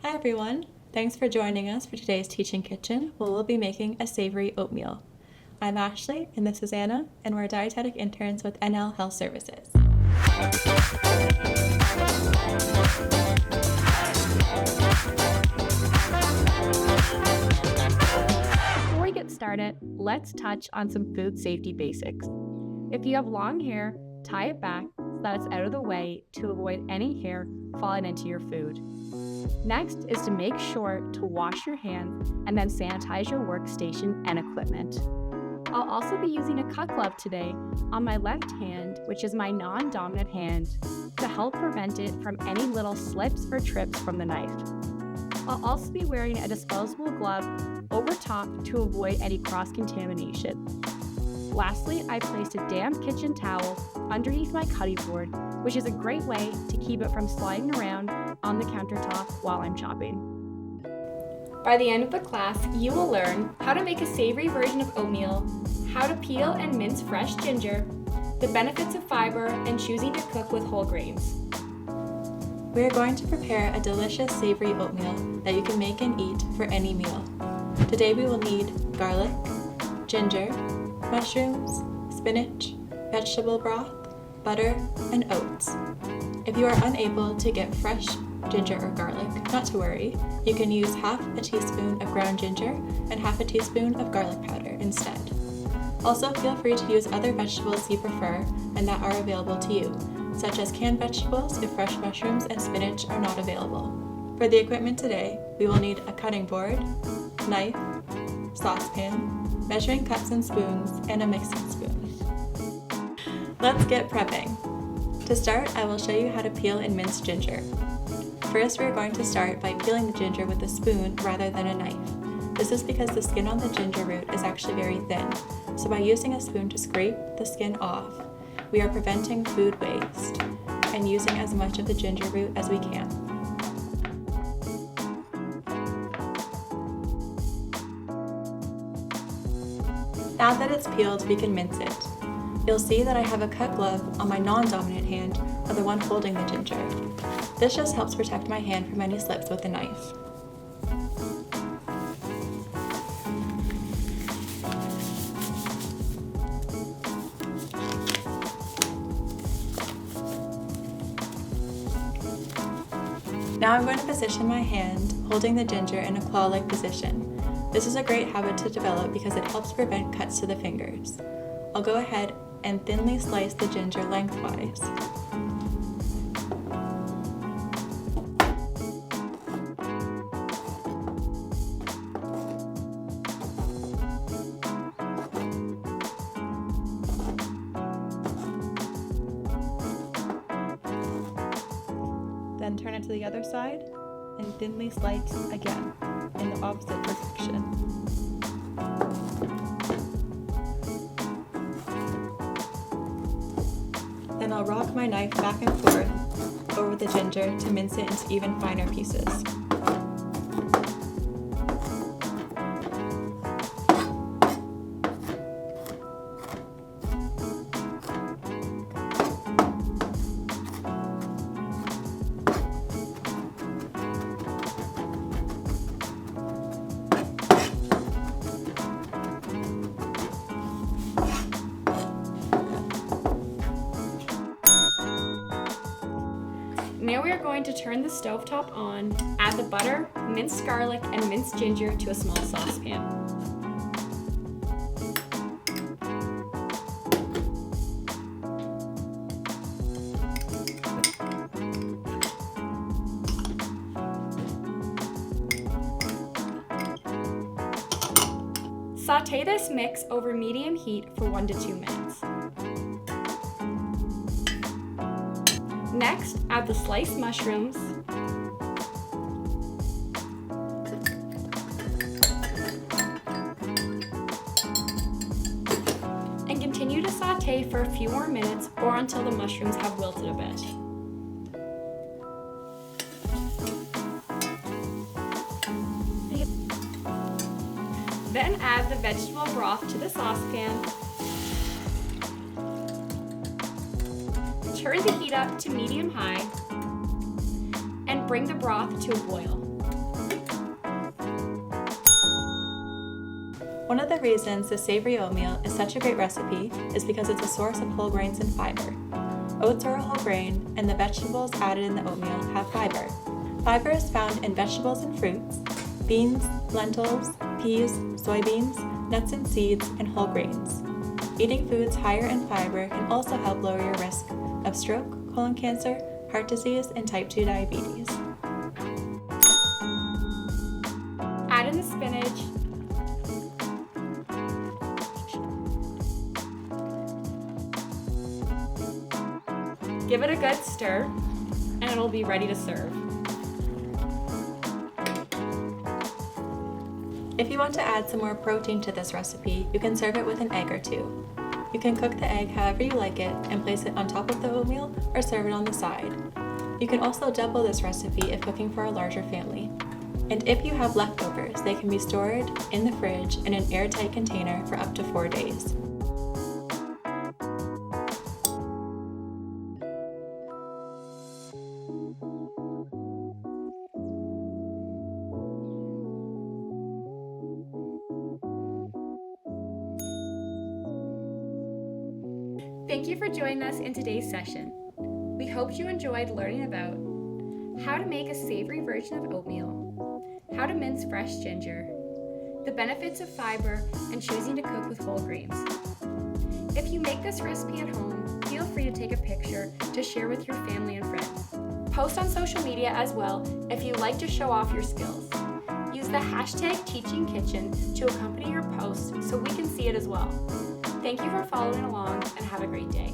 Hi everyone! Thanks for joining us for today's Teaching Kitchen, where we'll be making a savory oatmeal. I'm Ashley, and this is Anna, and we're dietetic interns with NL Health Services. Before we get started, let's touch on some food safety basics. If you have long hair, tie it back so that it's out of the way to avoid any hair falling into your food. Next is to make sure to wash your hands and then sanitize your workstation and equipment. I'll also be using a cut glove today on my left hand, which is my non-dominant hand, to help prevent it from any little slips or trips from the knife. I'll also be wearing a disposable glove over top to avoid any cross-contamination. Lastly, I placed a damp kitchen towel underneath my cutting board, which is a great way to keep it from sliding around on the countertop while I'm chopping. By the end of the class, you will learn how to make a savory version of oatmeal, how to peel and mince fresh ginger, the benefits of fiber, and choosing to cook with whole grains. We are going to prepare a delicious savory oatmeal that you can make and eat for any meal. Today we will need garlic, ginger, mushrooms, spinach, vegetable broth, butter, and oats. If you are unable to get fresh ginger or garlic, not to worry. You can use half a teaspoon of ground ginger and half a teaspoon of garlic powder instead. Also, feel free to use other vegetables you prefer and that are available to you, such as canned vegetables if fresh mushrooms and spinach are not available. For the equipment today, we will need a cutting board, knife, saucepan, measuring cups and spoons, and a mixing spoon. Let's get prepping. To start, I will show you how to peel and mince ginger. First, we are going to start by peeling the ginger with a spoon rather than a knife. This is because the skin on the ginger root is actually very thin, so by using a spoon to scrape the skin off, we are preventing food waste and using as much of the ginger root as we can. Now that it's peeled, we can mince it. You'll see that I have a cut glove on my non-dominant hand or the one holding the ginger. This just helps protect my hand from any slips with the knife. Now I'm going to position my hand holding the ginger in a claw-like position. This is a great habit to develop because it helps prevent cuts to the fingers. I'll go ahead and thinly slice the ginger lengthwise. Then turn it to the other side and thinly slice again in the opposite direction. Then I'll rock my knife back and forth over the ginger to mince it into even finer pieces. Now we are going to turn the stovetop on, add the butter, minced garlic, and minced ginger to a small saucepan. Sauté this mix over medium heat for 1 to 2 minutes. Next, add the sliced mushrooms, and continue to sauté for a few more minutes or until the mushrooms have wilted a bit. Then add the vegetable broth to the saucepan. Turn the heat up to medium-high and bring the broth to a boil. One of the reasons the savory oatmeal is such a great recipe is because it's a source of whole grains and fiber. Oats are a whole grain, and the vegetables added in the oatmeal have fiber. Fiber is found in vegetables and fruits, beans, lentils, peas, soybeans, nuts and seeds, and whole grains. Eating foods higher in fiber can also help lower your risk of stroke, colon cancer, heart disease, and type 2 diabetes. Add in the spinach. Give it a good stir, and it'll be ready to serve. If you want to add some more protein to this recipe, you can serve it with an egg or two. You can cook the egg however you like it and place it on top of the oatmeal or serve it on the side. You can also double this recipe if cooking for a larger family. And if you have leftovers, they can be stored in the fridge in an airtight container for up to 4 days. Thank you for joining us in today's session. We hope you enjoyed learning about how to make a savory version of oatmeal, how to mince fresh ginger, the benefits of fiber, and choosing to cook with whole grains. If you make this recipe at home, feel free to take a picture to share with your family and friends. Post on social media as well if you like to show off your skills. Use the hashtag #TeachingKitchen to accompany your post so we can see it as well. Thank you for following along and have a great day.